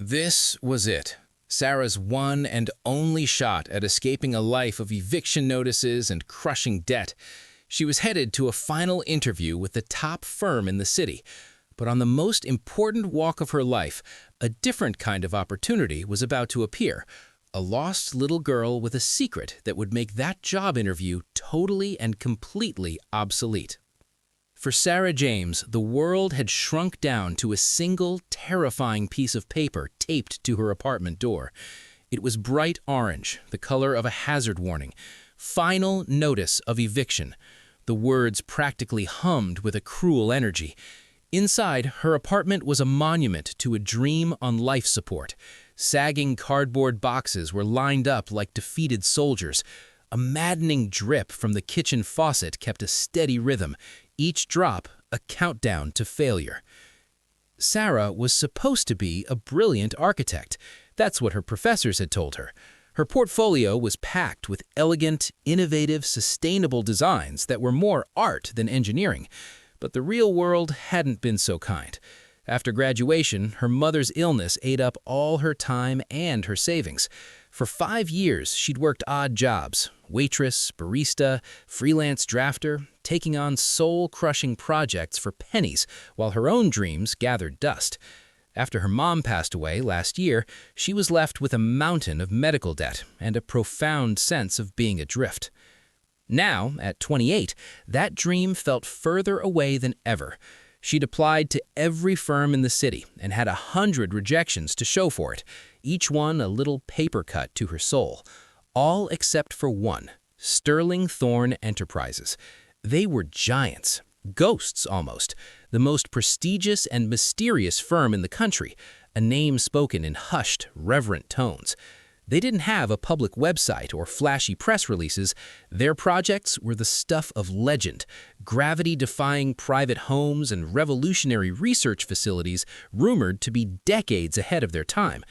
This was it. Sarah's one and only shot at escaping a life of eviction notices and crushing debt. She was headed to a final interview with the top firm in the city. But on the most important walk of her life, a different kind of opportunity was about to appear. A lost little girl with a secret that would make that job interview totally and completely obsolete. For Sarah James, the world had shrunk down to a single, terrifying piece of paper taped to her apartment door. It was bright orange, the color of a hazard warning. Final notice of eviction. The words practically hummed with a cruel energy. Inside, her apartment was a monument to a dream on life support. Sagging cardboard boxes were lined up like defeated soldiers. A maddening drip from the kitchen faucet kept a steady rhythm, each drop a countdown to failure. Sarah was supposed to be a brilliant architect. That's what her professors had told her. Her portfolio was packed with elegant, innovative, sustainable designs that were more art than engineering. But the real world hadn't been so kind. After graduation, her mother's illness ate up all her time and her savings. For 5 years, she'd worked odd jobs: waitress, barista, freelance drafter, taking on soul-crushing projects for pennies while her own dreams gathered dust. After her mom passed away last year, she was left with a mountain of medical debt and a profound sense of being adrift. Now, at 28, that dream felt further away than ever. She'd applied to every firm in the city and had 100 rejections to show for it, each one a little paper cut to her soul. All except for one, Sterling Thorne Enterprises. They were giants, ghosts almost, the most prestigious and mysterious firm in the country, a name spoken in hushed, reverent tones. They didn't have a public website or flashy press releases. Their projects were the stuff of legend, gravity-defying private homes and revolutionary research facilities rumored to be decades ahead of their time.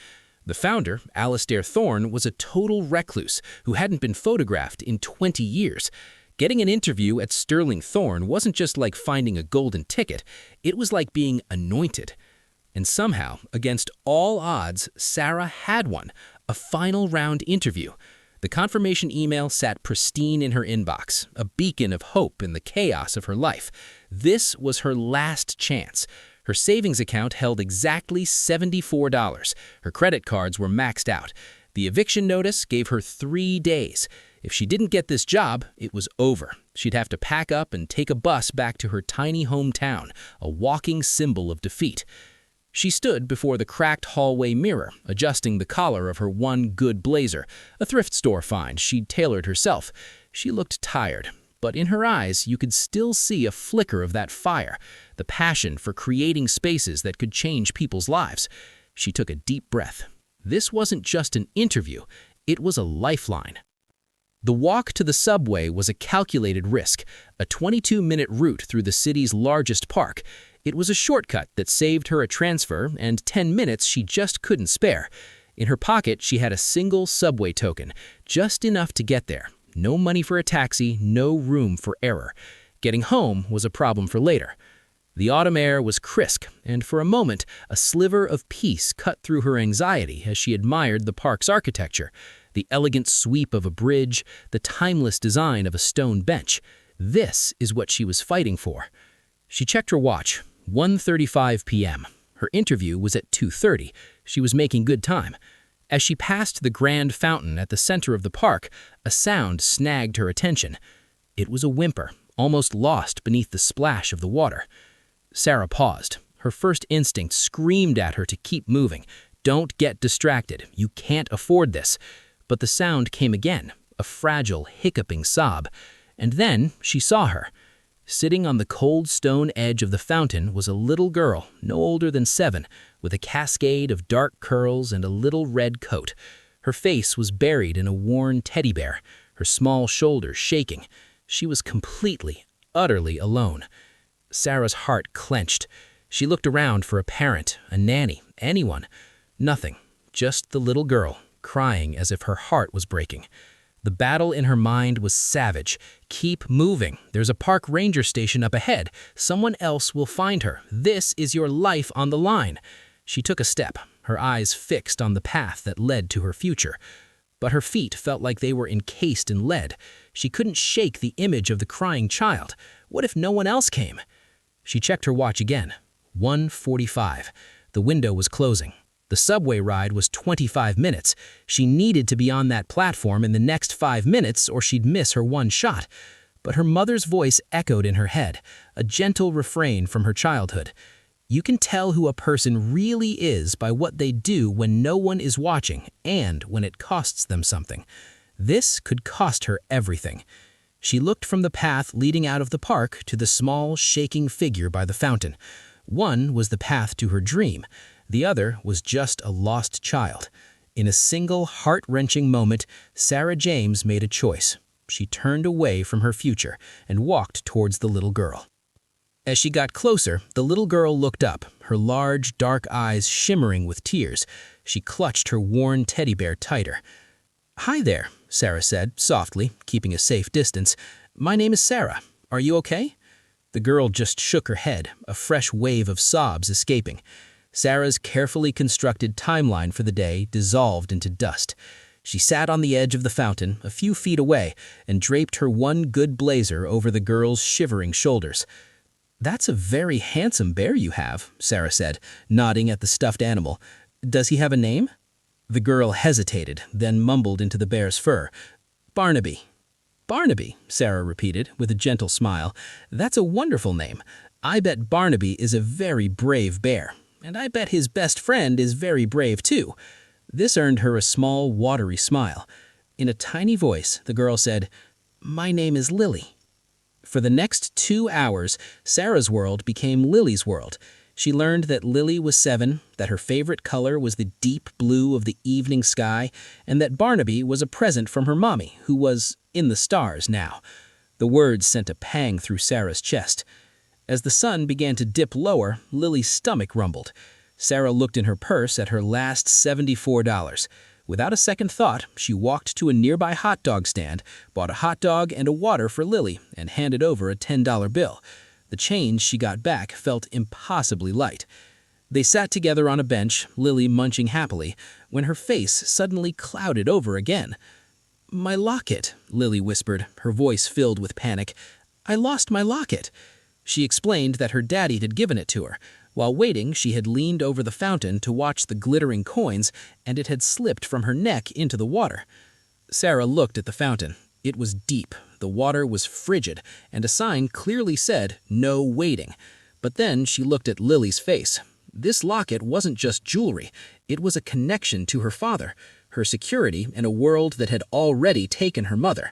The founder, Alastair Thorne, was a total recluse who hadn't been photographed in 20 years. Getting an interview at Sterling Thorne wasn't just like finding a golden ticket. It was like being anointed. And somehow, against all odds, Sarah had one. A final round interview. The confirmation email sat pristine in her inbox, a beacon of hope in the chaos of her life. This was her last chance. Her savings account held exactly $74. Her credit cards were maxed out. The eviction notice gave her 3 days. If she didn't get this job, it was over. She'd have to pack up and take a bus back to her tiny hometown, a walking symbol of defeat. She stood before the cracked hallway mirror, adjusting the collar of her one good blazer, a thrift store find she'd tailored herself. She looked tired, but in her eyes you could still see a flicker of that fire, the passion for creating spaces that could change people's lives. She took a deep breath. This wasn't just an interview, it was a lifeline. The walk to the subway was a calculated risk, a 22-minute route through the city's largest park. It was a shortcut that saved her a transfer and 10 minutes she just couldn't spare. In her pocket, she had a single subway token, just enough to get there. No money for a taxi, no room for error. Getting home was a problem for later. The autumn air was crisp, and for a moment, a sliver of peace cut through her anxiety as she admired the park's architecture, the elegant sweep of a bridge, the timeless design of a stone bench. This is what she was fighting for. She checked her watch. 1:35 p.m. Her interview was at 2:30. She was making good time. As she passed the grand fountain at the center of the park, a sound snagged her attention. It was a whimper, almost lost beneath the splash of the water. Sarah paused. Her first instinct screamed at her to keep moving. Don't get distracted. You can't afford this. But the sound came again, a fragile, hiccuping sob. And then she saw her. Sitting on the cold stone edge of the fountain was a little girl, no older than 7, with a cascade of dark curls and a little red coat. Her face was buried in a worn teddy bear, her small shoulders shaking. She was completely, utterly alone. Sarah's heart clenched. She looked around for a parent, a nanny, anyone. Nothing, just the little girl, crying as if her heart was breaking. The battle in her mind was savage. Keep moving. There's a park ranger station up ahead. Someone else will find her. This is your life on the line. She took a step. her eyes fixed on the path that led to her future. But her feet felt like they were encased in lead. She couldn't shake the image of the crying child. What if no one else came? She checked her watch again. 1:45. The window was closing. The subway ride was 25 minutes. She needed to be on that platform in the next 5 minutes or she'd miss her one shot. But her mother's voice echoed in her head, a gentle refrain from her childhood. You can tell who a person really is by what they do when no one is watching and when it costs them something. This could cost her everything. She looked from the path leading out of the park to the small, shaking figure by the fountain. One was the path to her dream. The other was just a lost child. In a single, heart-wrenching moment, Sarah James made a choice. She turned away from her future and walked towards the little girl. As she got closer, the little girl looked up, her large, dark eyes shimmering with tears. She clutched her worn teddy bear tighter. "Hi there," Sarah said, softly, keeping a safe distance. "My name is Sarah. Are you okay?" The girl just shook her head, a fresh wave of sobs escaping. Sarah's carefully constructed timeline for the day dissolved into dust. She sat on the edge of the fountain, a few feet away, and draped her one good blazer over the girl's shivering shoulders. "That's a very handsome bear you have," Sarah said, nodding at the stuffed animal. "Does he have a name?" The girl hesitated, then mumbled into the bear's fur. "Barnaby." "Barnaby," Sarah repeated, with a gentle smile. "That's a wonderful name. I bet Barnaby is a very brave bear, and I bet his best friend is very brave too." This earned her a small, watery smile. In a tiny voice, the girl said, "My name is Lily." For the next 2 hours, Sarah's world became Lily's world. She learned that Lily was 7, that her favorite color was the deep blue of the evening sky, and that Barnaby was a present from her mommy, who was in the stars now. The words sent a pang through Sarah's chest. As the sun began to dip lower, Lily's stomach rumbled. Sarah looked in her purse at her last $74. Without a second thought, she walked to a nearby hot dog stand, bought a hot dog and a water for Lily, and handed over a $10 bill. The change she got back felt impossibly light. They sat together on a bench, Lily munching happily, when her face suddenly clouded over again. "My locket," Lily whispered, her voice filled with panic. "I lost my locket." She explained that her daddy had given it to her. While waiting, she had leaned over the fountain to watch the glittering coins, and it had slipped from her neck into the water. Sarah looked at the fountain. It was deep, the water was frigid, and a sign clearly said, "No waiting." But then she looked at Lily's face. This locket wasn't just jewelry. It was a connection to her father, her security in a world that had already taken her mother.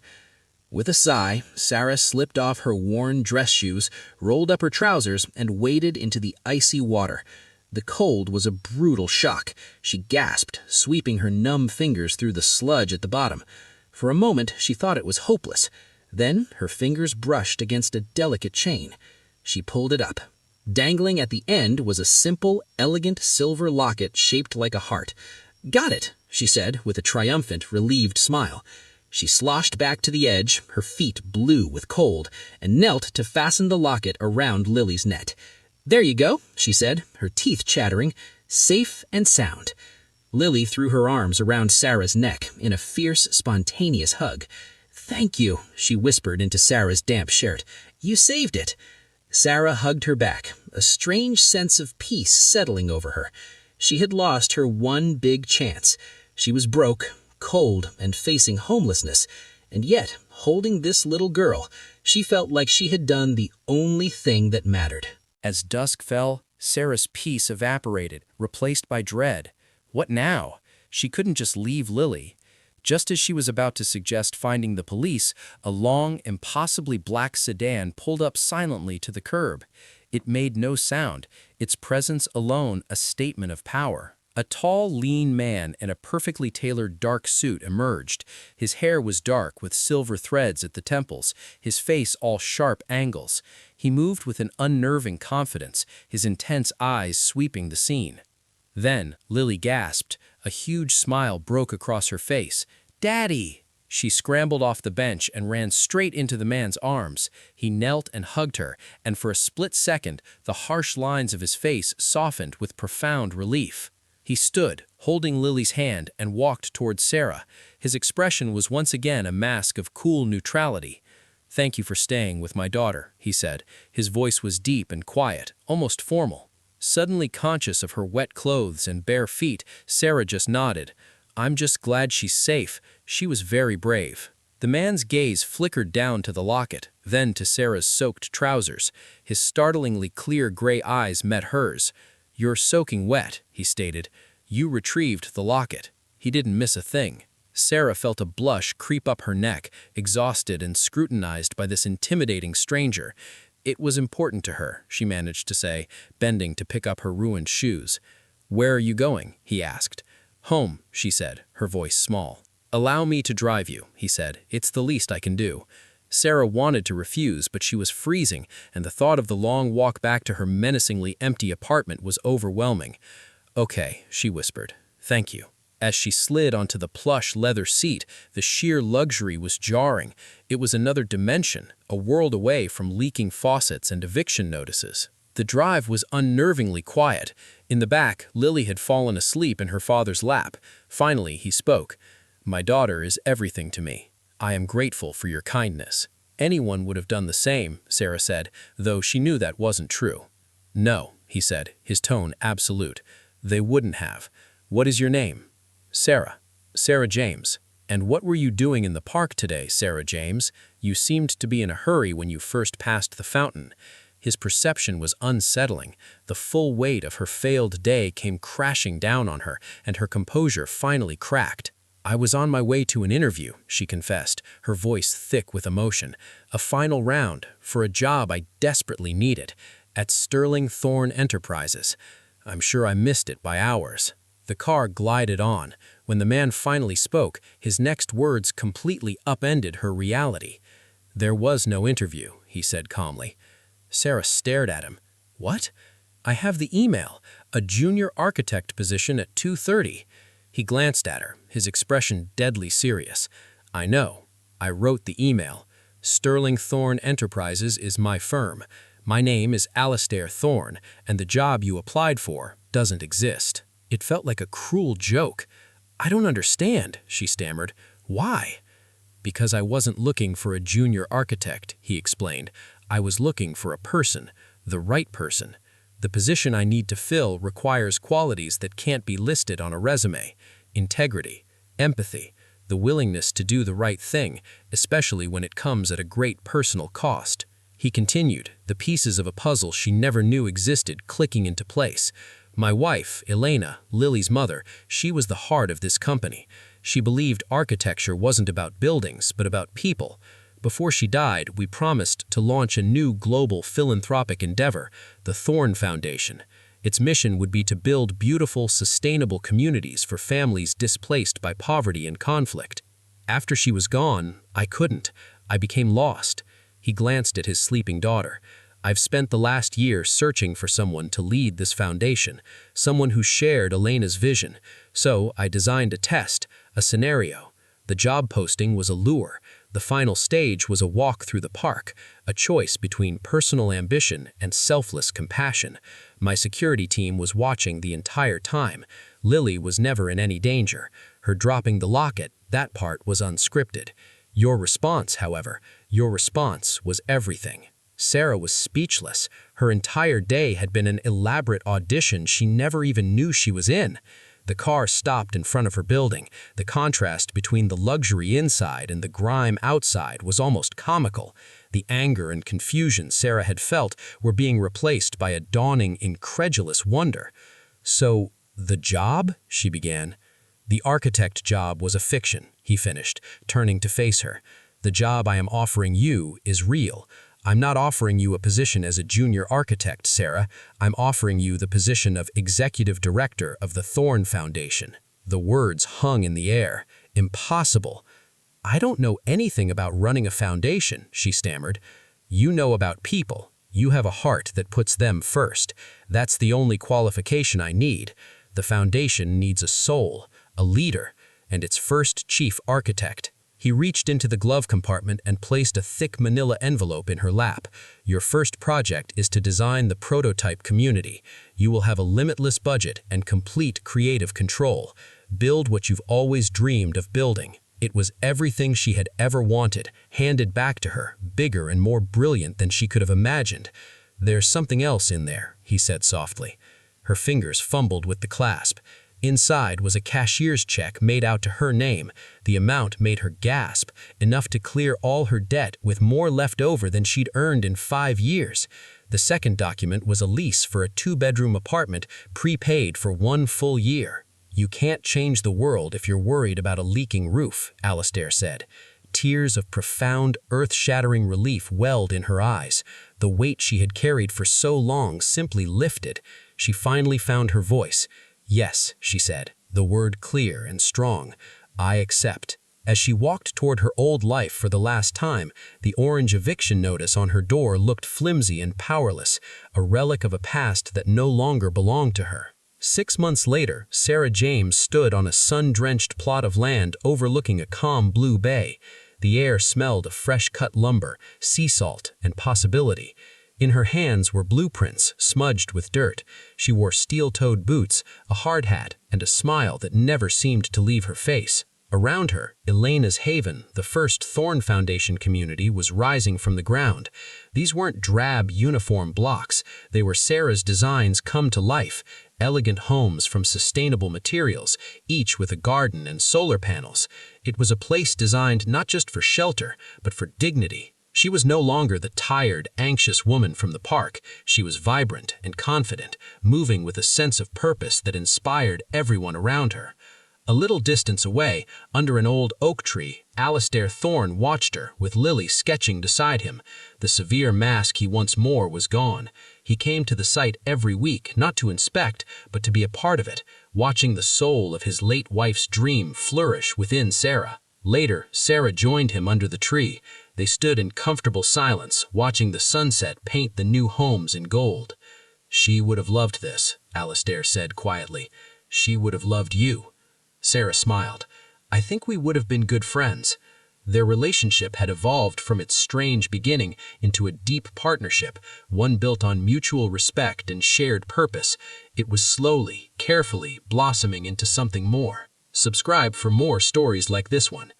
With a sigh, Sarah slipped off her worn dress shoes, rolled up her trousers, and waded into the icy water. The cold was a brutal shock. She gasped, sweeping her numb fingers through the sludge at the bottom. For a moment, she thought it was hopeless. Then her fingers brushed against a delicate chain. She pulled it up. Dangling at the end was a simple, elegant silver locket shaped like a heart. "Got it," she said, with a triumphant, relieved smile. She sloshed back to the edge, her feet blue with cold, and knelt to fasten the locket around Lily's neck. "There you go," she said, her teeth chattering. "Safe and sound." Lily threw her arms around Sarah's neck in a fierce, spontaneous hug. "Thank you," she whispered into Sarah's damp shirt. "You saved it." Sarah hugged her back, a strange sense of peace settling over her. She had lost her one big chance. She was broke, cold, and facing homelessness, and yet, holding this little girl, she felt like she had done the only thing that mattered. As dusk fell, Sarah's peace evaporated, replaced by dread. What now? She couldn't just leave Lily. Just as she was about to suggest finding the police, a long, impossibly black sedan pulled up silently to the curb. It made no sound, its presence alone a statement of power. A tall, lean man in a perfectly tailored dark suit emerged. His hair was dark with silver threads at the temples, his face all sharp angles. He moved with an unnerving confidence, his intense eyes sweeping the scene. Then Lily gasped. A huge smile broke across her face. "Daddy!" She scrambled off the bench and ran straight into the man's arms. He knelt and hugged her, and for a split second, the harsh lines of his face softened with profound relief. He stood, holding Lily's hand, and walked toward Sarah. His expression was once again a mask of cool neutrality. "Thank you for staying with my daughter," he said. His voice was deep and quiet, almost formal. Suddenly conscious of her wet clothes and bare feet, Sarah just nodded. "I'm just glad she's safe. She was very brave." The man's gaze flickered down to the locket, then to Sarah's soaked trousers. His startlingly clear gray eyes met hers. "You're soaking wet," he stated. "You retrieved the locket." He didn't miss a thing. Sarah felt a blush creep up her neck, exhausted and scrutinized by this intimidating stranger. "It was important to her," she managed to say, bending to pick up her ruined shoes. "Where are you going?" he asked. "Home," she said, her voice small. "Allow me to drive you," he said. "It's the least I can do." Sarah wanted to refuse, but she was freezing, and the thought of the long walk back to her menacingly empty apartment was overwhelming. "Okay," she whispered. "Thank you." As she slid onto the plush leather seat, the sheer luxury was jarring. It was another dimension, a world away from leaking faucets and eviction notices. The drive was unnervingly quiet. In the back, Lily had fallen asleep in her father's lap. Finally, he spoke. "My daughter is everything to me. I am grateful for your kindness." "Anyone would have done the same," Sarah said, though she knew that wasn't true. "No," he said, his tone absolute. "They wouldn't have. What is your name?" "Sarah. Sarah James." "And what were you doing in the park today, Sarah James? You seemed to be in a hurry when you first passed the fountain." His perception was unsettling. The full weight of her failed day came crashing down on her, and her composure finally cracked. "I was on my way to an interview," she confessed, her voice thick with emotion. "A final round, for a job I desperately needed, at Sterling Thorn Enterprises. I'm sure I missed it by hours." The car glided on. When the man finally spoke, his next words completely upended her reality. "There was no interview," he said calmly. Sarah stared at him. "What?" "I have the email. A junior architect position at 2:30. He glanced at her, his expression deadly serious. "I know. I wrote the email. Sterling Thorn Enterprises is my firm. My name is Alistair Thorn, and the job you applied for doesn't exist." It felt like a cruel joke. "I don't understand," she stammered. "Why?" "Because I wasn't looking for a junior architect," he explained. "I was looking for a person, the right person. The position I need to fill requires qualities that can't be listed on a resume: integrity, empathy, the willingness to do the right thing, especially when it comes at a great personal cost." He continued, the pieces of a puzzle she never knew existed clicking into place. "My wife, Elena, Lily's mother, she was the heart of this company. She believed architecture wasn't about buildings, but about people. Before she died, we promised to launch a new global philanthropic endeavor, the Thorn Foundation. Its mission would be to build beautiful, sustainable communities for families displaced by poverty and conflict. After she was gone, I couldn't. I became lost." He glanced at his sleeping daughter. "I've spent the last year searching for someone to lead this foundation, someone who shared Elena's vision. So I designed a test, a scenario. The job posting was a lure. The final stage was a walk through the park, a choice between personal ambition and selfless compassion. My security team was watching the entire time. Lily was never in any danger. Her dropping the locket, that part was unscripted. Your response, however, your response was everything." Sarah was speechless. Her entire day had been an elaborate audition she never even knew she was in. The car stopped in front of her building. The contrast between the luxury inside and the grime outside was almost comical. The anger and confusion Sarah had felt were being replaced by a dawning, incredulous wonder. "So, the job?" she began. "The architect job was a fiction," he finished, turning to face her. "The job I am offering you is real. I'm not offering you a position as a junior architect, Sarah. I'm offering you the position of executive director of the Thorn Foundation." The words hung in the air. "Impossible." "I don't know anything about running a foundation," she stammered. "You know about people. You have a heart that puts them first. That's the only qualification I need. The foundation needs a soul, a leader, and its first chief architect." He reached into the glove compartment and placed a thick manila envelope in her lap. Your first project is to design the prototype community. You will have a limitless budget and complete creative control. Build what you've always dreamed of building. It was everything she had ever wanted, handed back to her, bigger and more brilliant than she could have imagined. There's something else in there, he said softly. Her fingers fumbled with the clasp. Inside was a cashier's check made out to her name. The amount made her gasp, enough to clear all her debt with more left over than she'd earned in 5 years. The second document was a lease for a 2-bedroom apartment, prepaid for 1 full year. You can't change the world if you're worried about a leaking roof, Alistair said. Tears of profound, earth-shattering relief welled in her eyes. The weight she had carried for so long simply lifted. She finally found her voice. Yes, she said, the word clear and strong. I accept. As she walked toward her old life for the last time, the orange eviction notice on her door looked flimsy and powerless, a relic of a past that no longer belonged to her. 6 months later, Sarah James stood on a sun-drenched plot of land overlooking a calm blue bay. The air smelled of fresh-cut lumber, sea salt, and possibility. In her hands were blueprints, smudged with dirt. She wore steel-toed boots, a hard hat, and a smile that never seemed to leave her face. Around her, Elena's Haven, the first Thorn Foundation community, was rising from the ground. These weren't drab, uniform blocks. They were Sarah's designs come to life. Elegant homes from sustainable materials, each with a garden and solar panels. It was a place designed not just for shelter, but for dignity. She was no longer the tired, anxious woman from the park. She was vibrant and confident, moving with a sense of purpose that inspired everyone around her. A little distance away, under an old oak tree, Alistair Thorne watched her, with Lily sketching beside him. The severe mask he once wore was gone. He came to the site every week, not to inspect, but to be a part of it, watching the soul of his late wife's dream flourish within Sarah. Later, Sarah joined him under the tree. They stood in comfortable silence, watching the sunset paint the new homes in gold. She would have loved this, Alistair said quietly. She would have loved you. Sarah smiled. I think we would have been good friends. Their relationship had evolved from its strange beginning into a deep partnership, one built on mutual respect and shared purpose. It was slowly, carefully blossoming into something more. Subscribe for more stories like this one.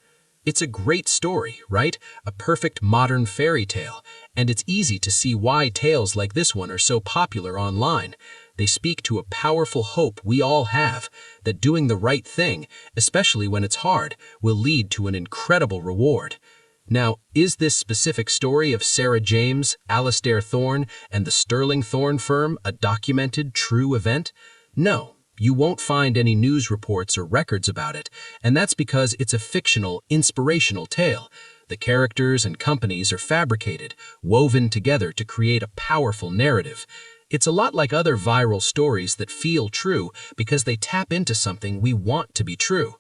It's a great story, right? A perfect modern fairy tale. And it's easy to see why tales like this one are so popular online. They speak to a powerful hope we all have, that doing the right thing, especially when it's hard, will lead to an incredible reward. Now, is this specific story of Sarah James, Alistair Thorne, and the Sterling Thorne firm a documented, true event? No. You won't find any news reports or records about it, and that's because it's a fictional, inspirational tale. The characters and companies are fabricated, woven together to create a powerful narrative. It's a lot like other viral stories that feel true because they tap into something we want to be true.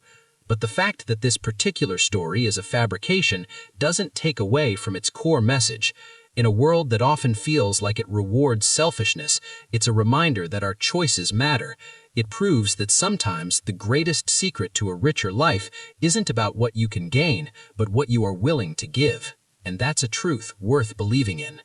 But the fact that this particular story is a fabrication doesn't take away from its core message. In a world that often feels like it rewards selfishness, it's a reminder that our choices matter. It proves that sometimes the greatest secret to a richer life isn't about what you can gain, but what you are willing to give. And that's a truth worth believing in.